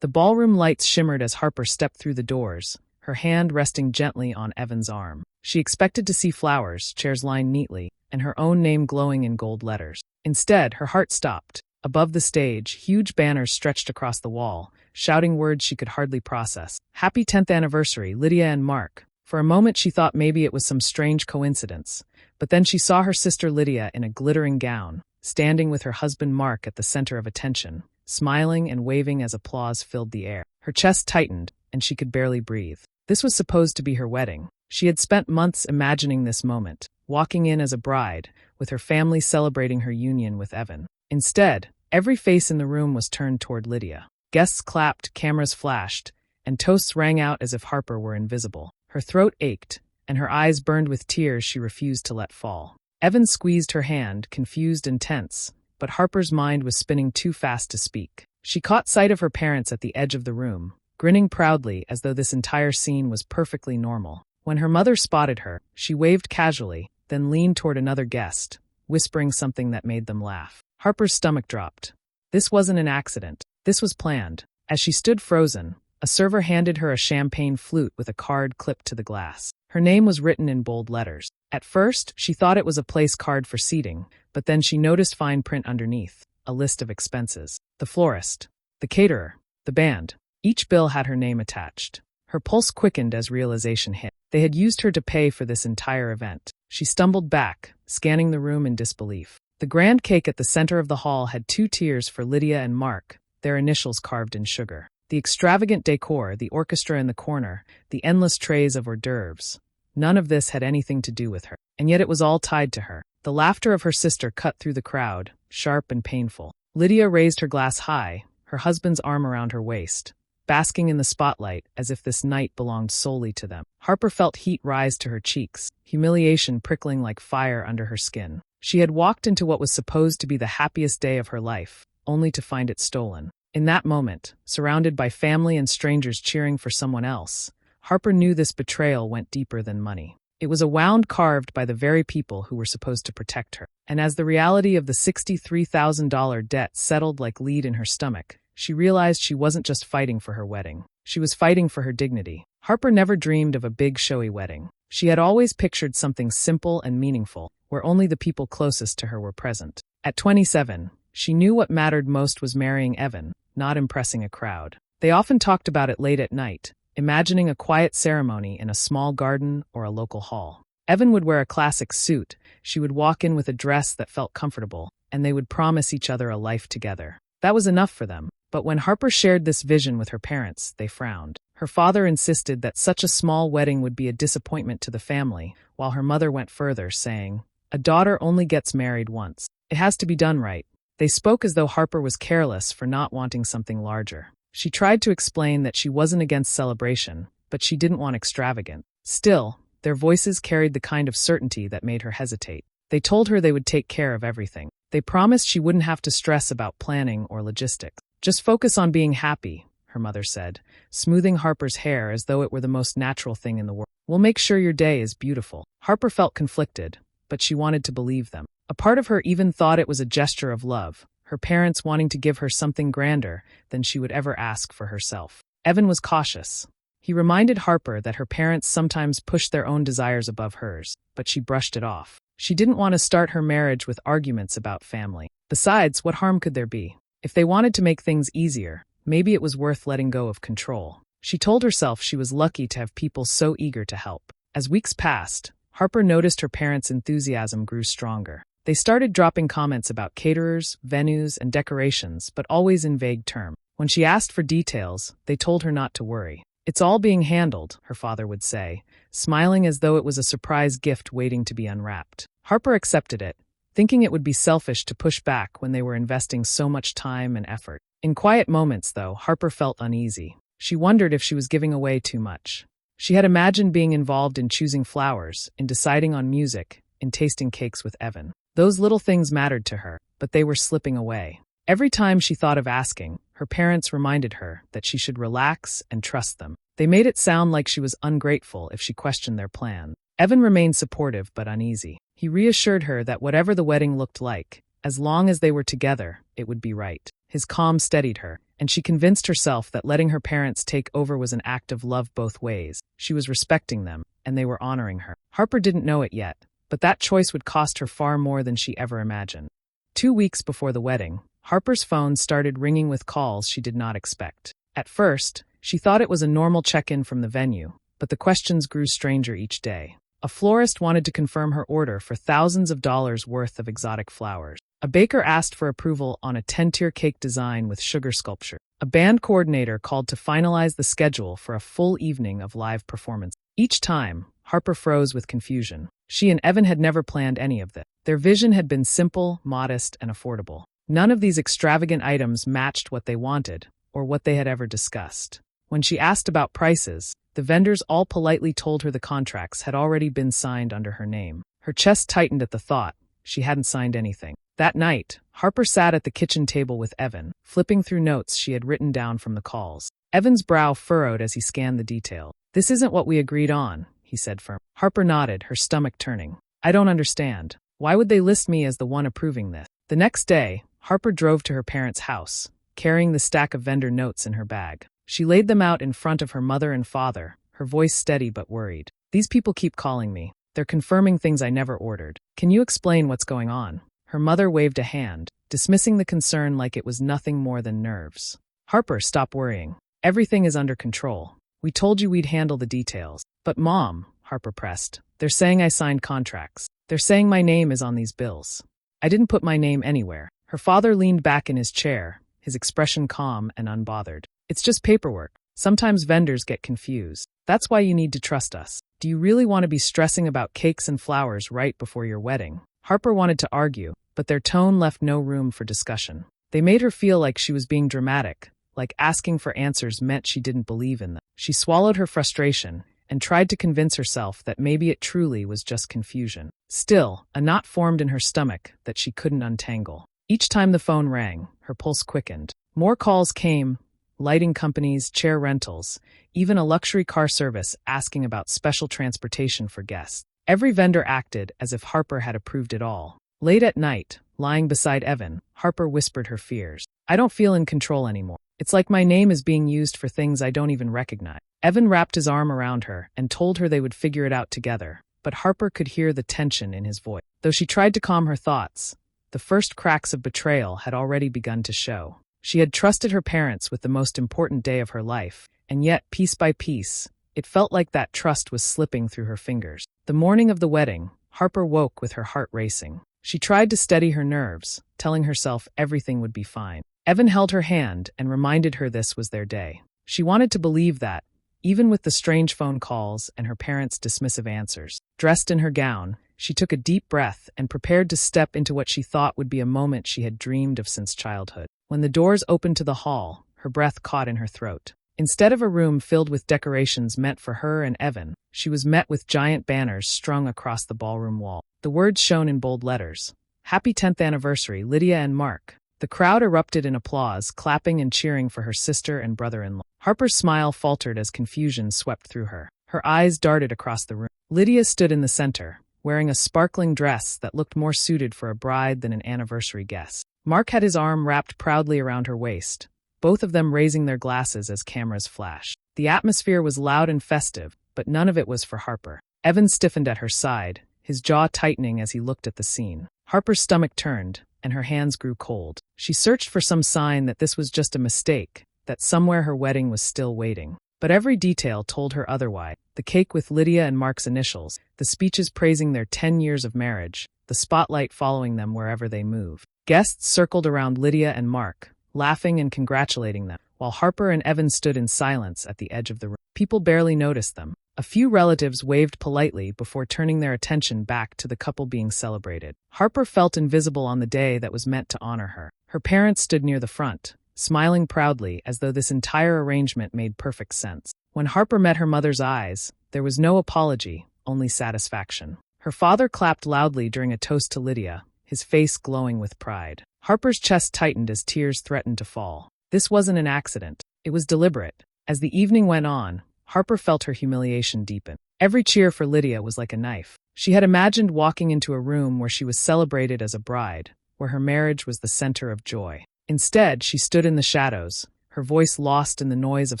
The ballroom lights shimmered as Harper stepped through the doors, her hand resting gently on Evan's arm. She expected to see flowers, chairs lined neatly, and her own name glowing in gold letters. Instead, her heart stopped. Above the stage, huge banners stretched across the wall, shouting words she could hardly process. "Happy 10th anniversary, Lydia and Mark." For a moment she thought maybe it was some strange coincidence, but then she saw her sister Lydia in a glittering gown, standing with her husband Mark at the center of attention, smiling and waving as applause filled the air. Her chest tightened, and she could barely breathe. This was supposed to be her wedding. She had spent months imagining this moment, walking in as a bride, with her family celebrating her union with Evan. Instead, every face in the room was turned toward Lydia. Guests clapped, cameras flashed, and toasts rang out as if Harper were invisible. Her throat ached, and her eyes burned with tears she refused to let fall. Evan squeezed her hand, confused and tense, but Harper's mind was spinning too fast to speak. She caught sight of her parents at the edge of the room, grinning proudly as though this entire scene was perfectly normal. When her mother spotted her, she waved casually, then leaned toward another guest, whispering something that made them laugh. Harper's stomach dropped. This wasn't an accident. This was planned. As she stood frozen, a server handed her a champagne flute with a card clipped to the glass. Her name was written in bold letters. At first, she thought it was a place card for seating, but then she noticed fine print underneath, a list of expenses. The florist, the caterer, the band. Each bill had her name attached. Her pulse quickened as realization hit. They had used her to pay for this entire event. She stumbled back, scanning the room in disbelief. The grand cake at the center of the hall had 2 tiers for Lydia and Mark, their initials carved in sugar. The extravagant decor, the orchestra in the corner, the endless trays of hors d'oeuvres. None of this had anything to do with her, and yet it was all tied to her. The laughter of her sister cut through the crowd, sharp and painful. Lydia raised her glass high, her husband's arm around her waist, basking in the spotlight as if this night belonged solely to them. Harper felt heat rise to her cheeks, humiliation prickling like fire under her skin. She had walked into what was supposed to be the happiest day of her life, only to find it stolen. In that moment, surrounded by family and strangers cheering for someone else, Harper knew this betrayal went deeper than money. It was a wound carved by the very people who were supposed to protect her. And as the reality of the $63,000 debt settled like lead in her stomach, she realized she wasn't just fighting for her wedding. She was fighting for her dignity. Harper never dreamed of a big, showy wedding. She had always pictured something simple and meaningful, where only the people closest to her were present. At 27, she knew what mattered most was marrying Evan, not impressing a crowd. They often talked about it late at night, imagining a quiet ceremony in a small garden or a local hall. Evan would wear a classic suit, she would walk in with a dress that felt comfortable, and they would promise each other a life together. That was enough for them. But when Harper shared this vision with her parents, they frowned. Her father insisted that such a small wedding would be a disappointment to the family, while her mother went further, saying, "A daughter only gets married once. It has to be done right." They spoke as though Harper was careless for not wanting something larger. She tried to explain that she wasn't against celebration, but she didn't want extravagant. Still, their voices carried the kind of certainty that made her hesitate. They told her they would take care of everything. They promised she wouldn't have to stress about planning or logistics. "Just focus on being happy," her mother said, smoothing Harper's hair as though it were the most natural thing in the world. "We'll make sure your day is beautiful." Harper felt conflicted, but she wanted to believe them. A part of her even thought it was a gesture of love, her parents wanting to give her something grander than she would ever ask for herself. Evan was cautious. He reminded Harper that her parents sometimes pushed their own desires above hers, but she brushed it off. She didn't want to start her marriage with arguments about family. Besides, what harm could there be? If they wanted to make things easier, maybe it was worth letting go of control. She told herself she was lucky to have people so eager to help. As weeks passed, Harper noticed her parents' enthusiasm grew stronger. They started dropping comments about caterers, venues, and decorations, but always in vague terms. When she asked for details, they told her not to worry. "It's all being handled," her father would say, smiling as though it was a surprise gift waiting to be unwrapped. Harper accepted it, thinking it would be selfish to push back when they were investing so much time and effort. In quiet moments, though, Harper felt uneasy. She wondered if she was giving away too much. She had imagined being involved in choosing flowers, in deciding on music, in tasting cakes with Evan. Those little things mattered to her, but they were slipping away. Every time she thought of asking, her parents reminded her that she should relax and trust them. They made it sound like she was ungrateful if she questioned their plan. Evan remained supportive but uneasy. He reassured her that whatever the wedding looked like, As long as they were together, it would be right. His calm steadied her, and she convinced herself that letting her parents take over was an act of love both ways. She was respecting them, and they were honoring her. Harper didn't know it yet, but that choice would cost her far more than she ever imagined. 2 weeks before the wedding, Harper's phone started ringing with calls she did not expect. At first, she thought it was a normal check-in from the venue, but the questions grew stranger each day. A florist wanted to confirm her order for thousands of dollars worth of exotic flowers. A baker asked for approval on a 10-tier cake design with sugar sculpture. A band coordinator called to finalize the schedule for a full evening of live performance. Each time, Harper froze with confusion. She and Evan had never planned any of this. Their vision had been simple, modest, and affordable. None of these extravagant items matched what they wanted or what they had ever discussed. When she asked about prices, the vendors all politely told her the contracts had already been signed under her name. Her chest tightened at the thought she hadn't signed anything. That night, Harper sat at the kitchen table with Evan, flipping through notes she had written down from the calls. Evan's brow furrowed as he scanned the details. "This isn't what we agreed on," he said firmly. Harper nodded, her stomach turning. "I don't understand. Why would they list me as the one approving this?" The next day, Harper drove to her parents' house, carrying the stack of vendor notes in her bag. She laid them out in front of her mother and father, her voice steady but worried. "These people keep calling me. They're confirming things I never ordered. Can you explain what's going on?" Her mother waved a hand, dismissing the concern like it was nothing more than nerves. "Harper, stop worrying. Everything is under control. We told you we'd handle the details." "But Mom," Harper pressed, "they're saying I signed contracts. They're saying my name is on these bills. I didn't put my name anywhere." Her father leaned back in his chair, his expression calm and unbothered. "It's just paperwork. Sometimes vendors get confused. That's why you need to trust us. Do you really want to be stressing about cakes and flowers right before your wedding?" Harper wanted to argue, but their tone left no room for discussion. They made her feel like she was being dramatic, like asking for answers meant she didn't believe in them. She swallowed her frustration and tried to convince herself that maybe it truly was just confusion. Still, a knot formed in her stomach that she couldn't untangle. Each time the phone rang, her pulse quickened. More calls came: lighting companies, chair rentals, even a luxury car service asking about special transportation for guests. Every vendor acted as if Harper had approved it all. Late at night, lying beside Evan, Harper whispered her fears. "I don't feel in control anymore. It's like my name is being used for things I don't even recognize." Evan wrapped his arm around her and told her they would figure it out together, but Harper could hear the tension in his voice. Though she tried to calm her thoughts, the first cracks of betrayal had already begun to show. She had trusted her parents with the most important day of her life, and yet, piece by piece, it felt like that trust was slipping through her fingers. The morning of the wedding, Harper woke with her heart racing. She tried to steady her nerves, telling herself everything would be fine. Evan held her hand and reminded her this was their day. She wanted to believe that, even with the strange phone calls and her parents' dismissive answers. Dressed in her gown, she took a deep breath and prepared to step into what she thought would be a moment she had dreamed of since childhood. When the doors opened to the hall, her breath caught in her throat. Instead of a room filled with decorations meant for her and Evan, she was met with giant banners strung across the ballroom wall. The words shone in bold letters: "Happy 10th anniversary, Lydia and Mark." The crowd erupted in applause, clapping and cheering for her sister and brother-in-law. Harper's smile faltered as confusion swept through her. Her eyes darted across the room. Lydia stood in the center, wearing a sparkling dress that looked more suited for a bride than an anniversary guest. Mark had his arm wrapped proudly around her waist, both of them raising their glasses as cameras flashed. The atmosphere was loud and festive, but none of it was for Harper. Evan stiffened at her side, his jaw tightening as he looked at the scene. Harper's stomach turned, and her hands grew cold. She searched for some sign that this was just a mistake, that somewhere her wedding was still waiting. But every detail told her otherwise. The cake with Lydia and Mark's initials, the speeches praising their 10 years of marriage, the spotlight following them wherever they moved. Guests circled around Lydia and Mark, laughing and congratulating them, while Harper and Evan stood in silence at the edge of the room. People barely noticed them. A few relatives waved politely before turning their attention back to the couple being celebrated. Harper felt invisible on the day that was meant to honor her. Her parents stood near the front, smiling proudly as though this entire arrangement made perfect sense. When Harper met her mother's eyes, there was no apology, only satisfaction. Her father clapped loudly during a toast to Lydia, his face glowing with pride. Harper's chest tightened as tears threatened to fall. This wasn't an accident. It was deliberate. As the evening went on, Harper felt her humiliation deepen. Every cheer for Lydia was like a knife. She had imagined walking into a room where she was celebrated as a bride, where her marriage was the center of joy. Instead, she stood in the shadows, her voice lost in the noise of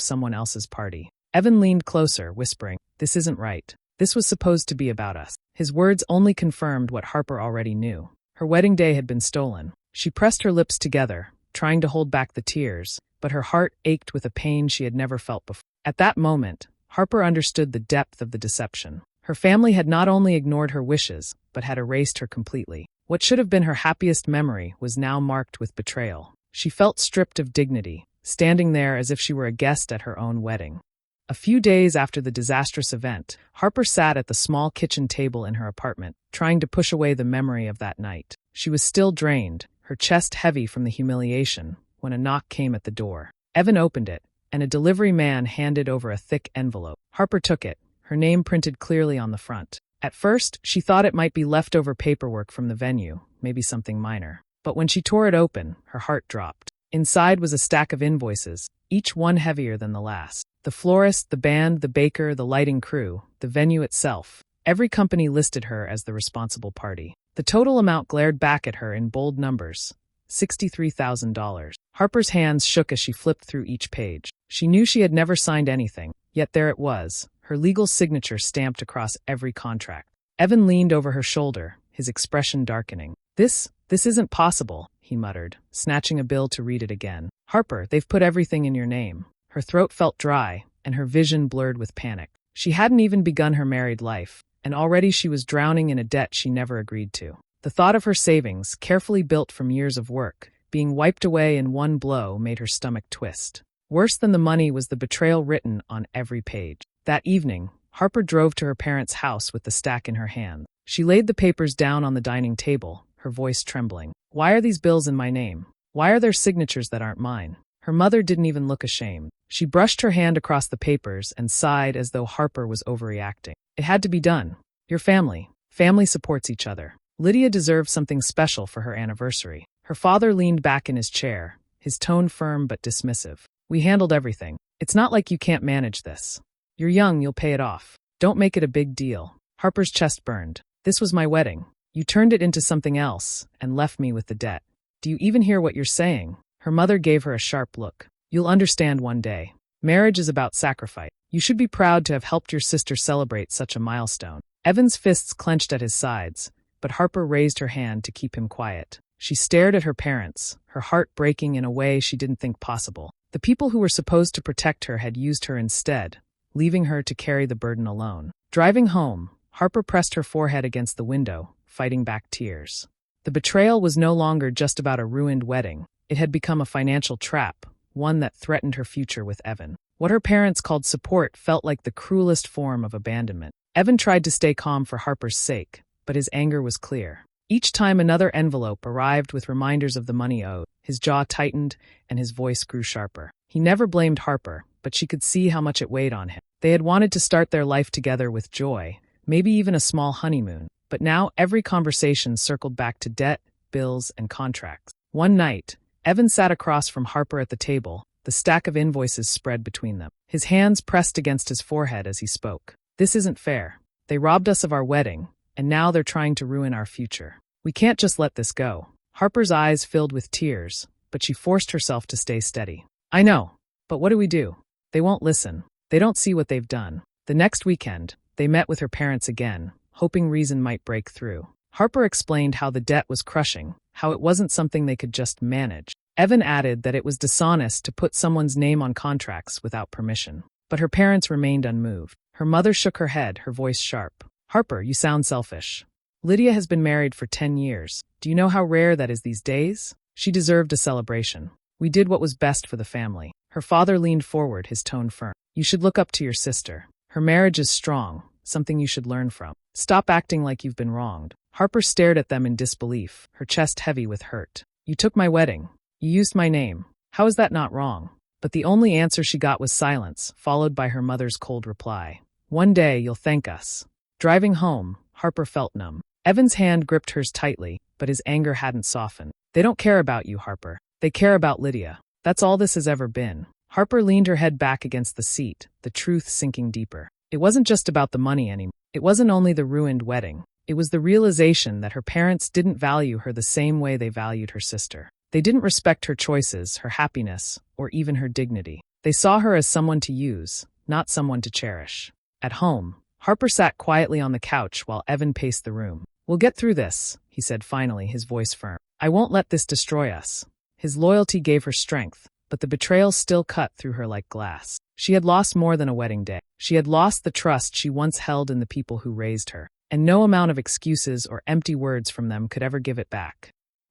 someone else's party. Evan leaned closer, whispering, "This isn't right. This was supposed to be about us." His words only confirmed what Harper already knew. Her wedding day had been stolen. She pressed her lips together, trying to hold back the tears, but her heart ached with a pain she had never felt before. At that moment, Harper understood the depth of the deception. Her family had not only ignored her wishes, but had erased her completely. What should have been her happiest memory was now marked with betrayal. She felt stripped of dignity, standing there as if she were a guest at her own wedding. A few days after the disastrous event, Harper sat at the small kitchen table in her apartment, trying to push away the memory of that night. She was still drained, her chest heavy from the humiliation, when a knock came at the door. Evan opened it, and a delivery man handed over a thick envelope. Harper took it, her name printed clearly on the front. At first, she thought it might be leftover paperwork from the venue, maybe something minor. But when she tore it open, her heart dropped. Inside was a stack of invoices, each one heavier than the last. The florist, the band, the baker, the lighting crew, the venue itself. Every company listed her as the responsible party. The total amount glared back at her in bold numbers. $63,000. Harper's hands shook as she flipped through each page. She knew she had never signed anything, yet there it was, her legal signature stamped across every contract. Evan leaned over her shoulder, his expression darkening. This isn't possible, he muttered, snatching a bill to read it again. Harper, they've put everything in your name. Her throat felt dry, and her vision blurred with panic. She hadn't even begun her married life, and already she was drowning in a debt she never agreed to. The thought of her savings, carefully built from years of work, being wiped away in one blow made her stomach twist. Worse than the money was the betrayal written on every page. That evening, Harper drove to her parents' house with the stack in her hand. She laid the papers down on the dining table, her voice trembling. "Why are these bills in my name? Why are there signatures that aren't mine?" Her mother didn't even look ashamed. She brushed her hand across the papers and sighed as though Harper was overreacting. "It had to be done. Your family. Family supports each other. Lydia deserved something special for her anniversary." Her father leaned back in his chair, his tone firm but dismissive. "We handled everything. It's not like you can't manage this. You're young, you'll pay it off. Don't make it a big deal." Harper's chest burned. "This was my wedding. You turned it into something else and left me with the debt. Do you even hear what you're saying?" Her mother gave her a sharp look. "You'll understand one day. Marriage is about sacrifice. You should be proud to have helped your sister celebrate such a milestone." Evan's fists clenched at his sides, but Harper raised her hand to keep him quiet. She stared at her parents, her heart breaking in a way she didn't think possible. The people who were supposed to protect her had used her instead, leaving her to carry the burden alone. Driving home, Harper pressed her forehead against the window, fighting back tears. The betrayal was no longer just about a ruined wedding. It had become a financial trap, one that threatened her future with Evan. What her parents called support felt like the cruelest form of abandonment. Evan tried to stay calm for Harper's sake, but his anger was clear. Each time another envelope arrived with reminders of the money owed, his jaw tightened and his voice grew sharper. He never blamed Harper, but she could see how much it weighed on him. They had wanted to start their life together with joy, maybe even a small honeymoon, but now every conversation circled back to debt, bills, and contracts. One night, Evan sat across from Harper at the table, the stack of invoices spread between them. His hands pressed against his forehead as he spoke. "This isn't fair. They robbed us of our wedding, and now they're trying to ruin our future. We can't just let this go." Harper's eyes filled with tears, but she forced herself to stay steady. "I know, but what do we do? They won't listen. They don't see what they've done." The next weekend, they met with her parents again, hoping reason might break through. Harper explained how the debt was crushing, how it wasn't something they could just manage. Evan added that it was dishonest to put someone's name on contracts without permission. But her parents remained unmoved. Her mother shook her head, her voice sharp. "Harper, you sound selfish. Lydia has been married for 10 years. Do you know how rare that is these days? She deserved a celebration. We did what was best for the family." Her father leaned forward, his tone firm. "You should look up to your sister. Her marriage is strong, something you should learn from. Stop acting like you've been wronged." Harper stared at them in disbelief, her chest heavy with hurt. "You took my wedding. You used my name. How is that not wrong?" But the only answer she got was silence, followed by her mother's cold reply. "One day you'll thank us." Driving home, Harper felt numb. Evan's hand gripped hers tightly, but his anger hadn't softened. "They don't care about you, Harper. They care about Lydia. That's all this has ever been." Harper leaned her head back against the seat, the truth sinking deeper. It wasn't just about the money anymore. It wasn't only the ruined wedding. It was the realization that her parents didn't value her the same way they valued her sister. They didn't respect her choices, her happiness, or even her dignity. They saw her as someone to use, not someone to cherish. At home, Harper sat quietly on the couch while Evan paced the room. "We'll get through this," he said finally, his voice firm. "I won't let this destroy us." His loyalty gave her strength, but the betrayal still cut through her like glass. She had lost more than a wedding day. She had lost the trust she once held in the people who raised her, and no amount of excuses or empty words from them could ever give it back.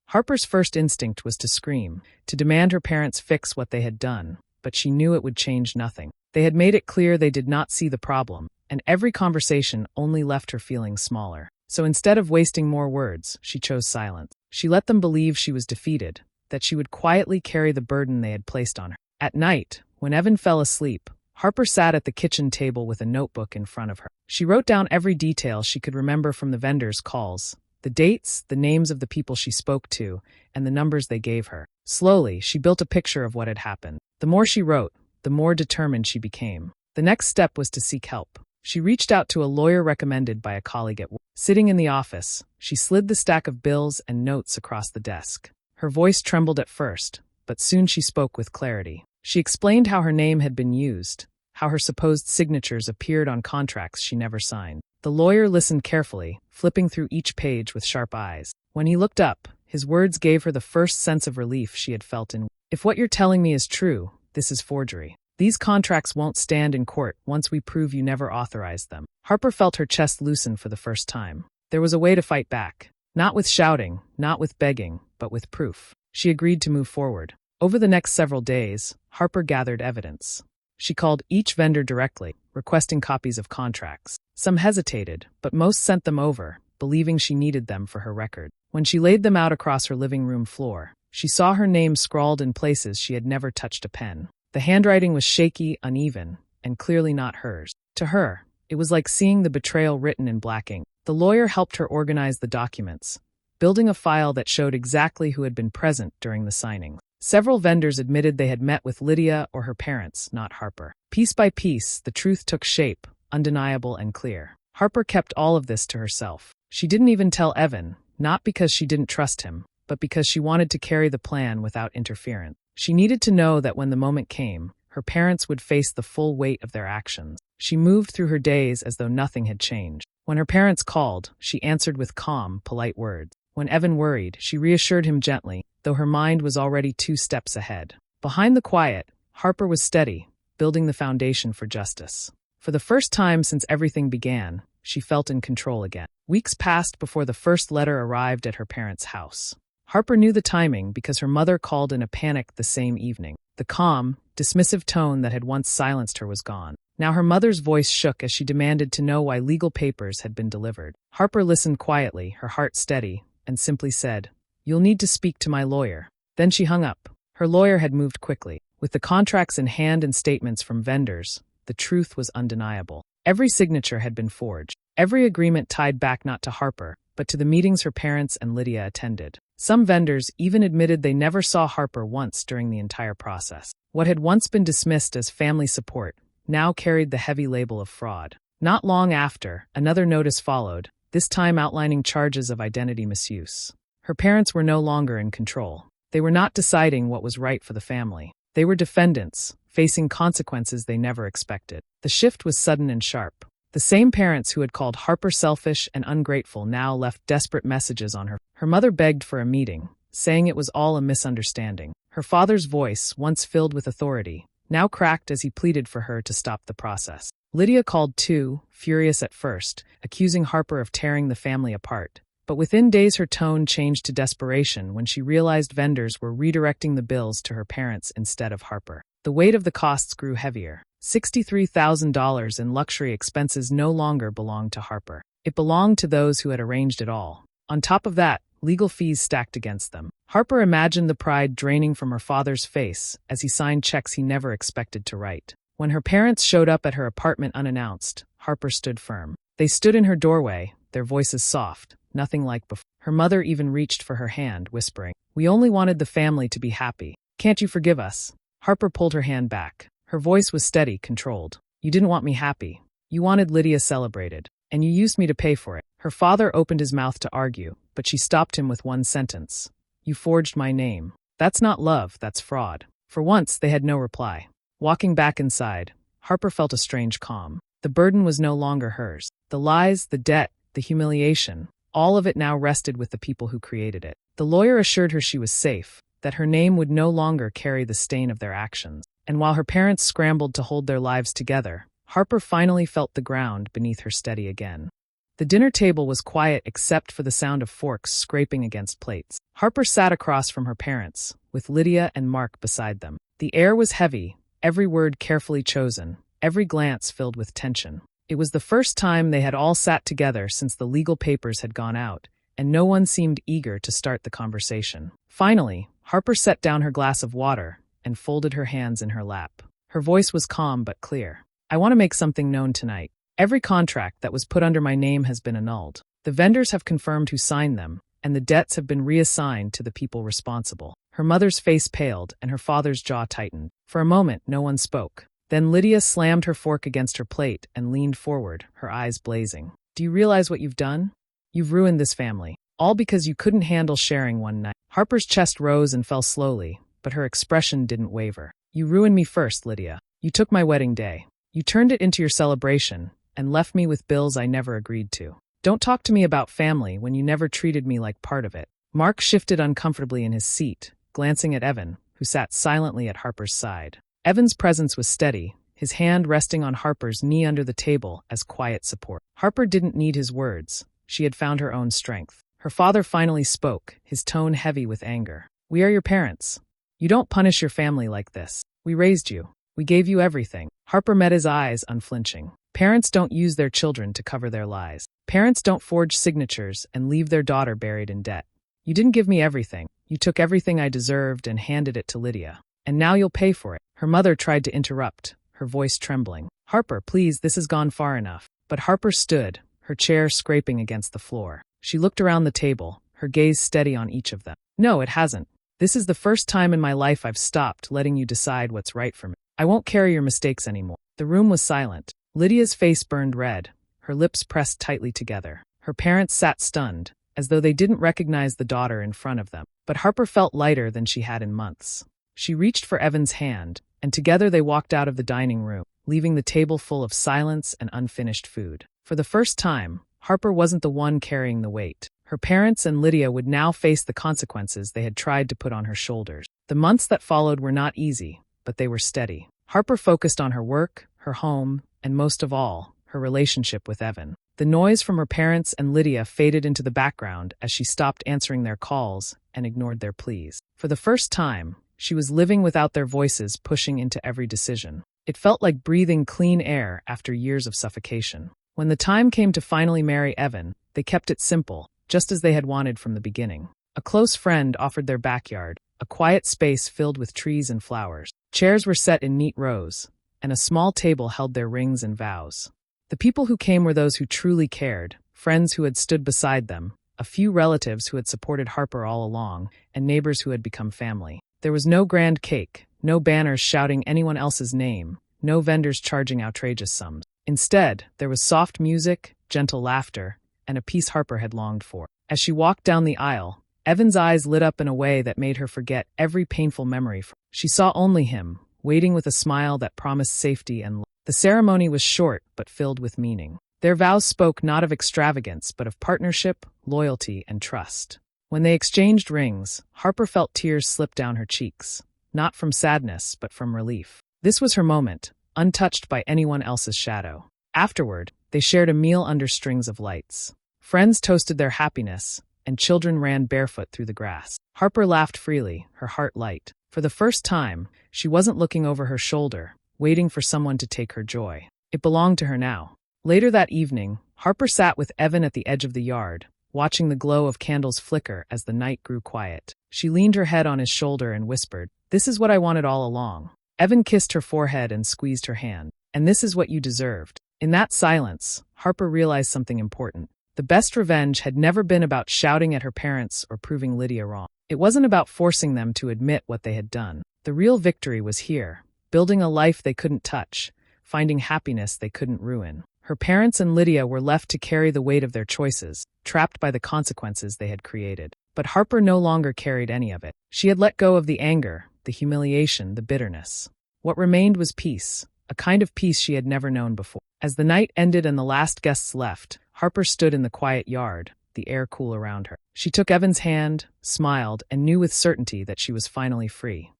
Harper's first instinct was to scream, to demand her parents fix what they had done, but she knew it would change nothing. They had made it clear they did not see the problem, and every conversation only left her feeling smaller. So instead of wasting more words, she chose silence. She let them believe she was defeated, that she would quietly carry the burden they had placed on her. At night, when Evan fell asleep, Harper sat at the kitchen table with a notebook in front of her. She wrote down every detail she could remember from the vendors' calls, the dates, the names of the people she spoke to, and the numbers they gave her. Slowly, she built a picture of what had happened. The more she wrote, the more determined she became. The next step was to seek help. She reached out to a lawyer recommended by a colleague at work. Sitting in the office, she slid the stack of bills and notes across the desk. Her voice trembled at first, but soon she spoke with clarity. She explained how her name had been used, how her supposed signatures appeared on contracts she never signed. The lawyer listened carefully, flipping through each page with sharp eyes. When he looked up, his words gave her the first sense of relief she had felt in. "If what you're telling me is true, this is forgery. These contracts won't stand in court once we prove you never authorized them." Harper felt her chest loosen for the first time. There was a way to fight back. Not with shouting, not with begging, but with proof. She agreed to move forward. Over the next several days, Harper gathered evidence. She called each vendor directly, requesting copies of contracts. Some hesitated, but most sent them over, believing she needed them for her record. When she laid them out across her living room floor, she saw her name scrawled in places she had never touched a pen. The handwriting was shaky, uneven, and clearly not hers. To her, it was like seeing the betrayal written in black ink. The lawyer helped her organize the documents, building a file that showed exactly who had been present during the signing. Several vendors admitted they had met with Lydia or her parents, not Harper. Piece by piece, the truth took shape, undeniable and clear. Harper kept all of this to herself. She didn't even tell Evan, not because she didn't trust him, but because she wanted to carry the plan without interference. She needed to know that when the moment came, her parents would face the full weight of their actions. She moved through her days as though nothing had changed. When her parents called, she answered with calm, polite words. When Evan worried, she reassured him gently, though her mind was already 2 steps ahead. Behind the quiet, Harper was steady, building the foundation for justice. For the first time since everything began, she felt in control again. Weeks passed before the first letter arrived at her parents' house. Harper knew the timing because her mother called in a panic the same evening. The calm, dismissive tone that had once silenced her was gone. Now her mother's voice shook as she demanded to know why legal papers had been delivered. Harper listened quietly, her heart steady, and simply said, "You'll need to speak to my lawyer." Then she hung up. Her lawyer had moved quickly. With the contracts in hand and statements from vendors, the truth was undeniable. Every signature had been forged. Every agreement tied back not to Harper, but to the meetings her parents and Lydia attended. Some vendors even admitted they never saw Harper once during the entire process. What had once been dismissed as family support now carried the heavy label of fraud. Not long after, another notice followed, this time outlining charges of identity misuse. Her parents were no longer in control. They were not deciding what was right for the family. They were defendants, facing consequences they never expected. The shift was sudden and sharp. The same parents who had called Harper selfish and ungrateful now left desperate messages on her. Her mother begged for a meeting, saying it was all a misunderstanding. Her father's voice, once filled with authority, now cracked as he pleaded for her to stop the process. Lydia called too, furious at first, accusing Harper of tearing the family apart. But within days her tone changed to desperation when she realized vendors were redirecting the bills to her parents instead of Harper. The weight of the costs grew heavier. $63,000 in luxury expenses no longer belonged to Harper. It belonged to those who had arranged it all. On top of that, legal fees stacked against them. Harper imagined the pride draining from her father's face as he signed checks he never expected to write. When her parents showed up at her apartment unannounced, Harper stood firm. They stood in her doorway, their voices soft, nothing like before. Her mother even reached for her hand, whispering, "We only wanted the family to be happy. Can't you forgive us?" Harper pulled her hand back. Her voice was steady, controlled. "You didn't want me happy. You wanted Lydia celebrated. And you used me to pay for it." Her father opened his mouth to argue, but she stopped him with one sentence. "You forged my name. That's not love, that's fraud." For once, they had no reply. Walking back inside, Harper felt a strange calm. The burden was no longer hers. The lies, the debt, the humiliation, all of it now rested with the people who created it. The lawyer assured her she was safe, that her name would no longer carry the stain of their actions. And while her parents scrambled to hold their lives together, Harper finally felt the ground beneath her steady again. The dinner table was quiet except for the sound of forks scraping against plates. Harper sat across from her parents, with Lydia and Mark beside them. The air was heavy, every word carefully chosen, every glance filled with tension. It was the first time they had all sat together since the legal papers had gone out, and no one seemed eager to start the conversation. Finally, Harper set down her glass of water and folded her hands in her lap. Her voice was calm but clear. "I want to make something known tonight. Every contract that was put under my name has been annulled. The vendors have confirmed who signed them, and the debts have been reassigned to the people responsible." Her mother's face paled and her father's jaw tightened. For a moment, no one spoke. Then Lydia slammed her fork against her plate and leaned forward, her eyes blazing. "Do you realize what you've done? You've ruined this family. All because you couldn't handle sharing one night." Harper's chest rose and fell slowly, but her expression didn't waver. "You ruined me first, Lydia. You took my wedding day. You turned it into your celebration, and left me with bills I never agreed to. Don't talk to me about family when you never treated me like part of it." Mark shifted uncomfortably in his seat, glancing at Evan, who sat silently at Harper's side. Evan's presence was steady, his hand resting on Harper's knee under the table as quiet support. Harper didn't need his words. She had found her own strength. Her father finally spoke, his tone heavy with anger. "We are your parents. You don't punish your family like this. We raised you. We gave you everything." Harper met his eyes, unflinching. Parents don't use their children to cover their lies. Parents don't forge signatures and leave their daughter buried in debt. "You didn't give me everything. You took everything I deserved and handed it to Lydia. And now you'll pay for it." Her mother tried to interrupt, her voice trembling. "Harper, please, this has gone far enough." But Harper stood, her chair scraping against the floor. She looked around the table, her gaze steady on each of them. "No, it hasn't. This is the first time in my life I've stopped letting you decide what's right for me. I won't carry your mistakes anymore." The room was silent. Lydia's face burned red, her lips pressed tightly together. Her parents sat stunned, as though they didn't recognize the daughter in front of them. But Harper felt lighter than she had in months. She reached for Evan's hand, and together they walked out of the dining room, leaving the table full of silence and unfinished food. For the first time, Harper wasn't the one carrying the weight. Her parents and Lydia would now face the consequences they had tried to put on her shoulders. The months that followed were not easy, but they were steady. Harper focused on her work, her home, and most of all, her relationship with Evan. The noise from her parents and Lydia faded into the background as she stopped answering their calls and ignored their pleas. For the first time, she was living without their voices pushing into every decision. It felt like breathing clean air after years of suffocation. When the time came to finally marry Evan, they kept it simple, just as they had wanted from the beginning. A close friend offered their backyard, a quiet space filled with trees and flowers. Chairs were set in neat rows, and a small table held their rings and vows. The people who came were those who truly cared, friends who had stood beside them, a few relatives who had supported Harper all along, and neighbors who had become family. There was no grand cake, no banners shouting anyone else's name, no vendors charging outrageous sums. Instead, there was soft music, gentle laughter, and a peace Harper had longed for. As she walked down the aisle, Evan's eyes lit up in a way that made her forget every painful memory. She saw only him, waiting with a smile that promised safety and love. The ceremony was short but filled with meaning. Their vows spoke not of extravagance but of partnership, loyalty, and trust. When they exchanged rings, Harper felt tears slip down her cheeks, not from sadness but from relief. This was her moment, untouched by anyone else's shadow. Afterward, they shared a meal under strings of lights. Friends toasted their happiness, and children ran barefoot through the grass. Harper laughed freely, her heart light. For the first time, she wasn't looking over her shoulder, waiting for someone to take her joy. It belonged to her now. Later that evening, Harper sat with Evan at the edge of the yard, watching the glow of candles flicker as the night grew quiet. She leaned her head on his shoulder and whispered, "This is what I wanted all along." Evan kissed her forehead and squeezed her hand. "And this is what you deserved." In that silence, Harper realized something important. The best revenge had never been about shouting at her parents or proving Lydia wrong. It wasn't about forcing them to admit what they had done. The real victory was here, building a life they couldn't touch, finding happiness they couldn't ruin. Her parents and Lydia were left to carry the weight of their choices, trapped by the consequences they had created. But Harper no longer carried any of it. She had let go of the anger, the humiliation, the bitterness. What remained was peace, a kind of peace she had never known before. As the night ended and the last guests left, Harper stood in the quiet yard, the air cool around her. She took Evan's hand, smiled, and knew with certainty that she was finally free.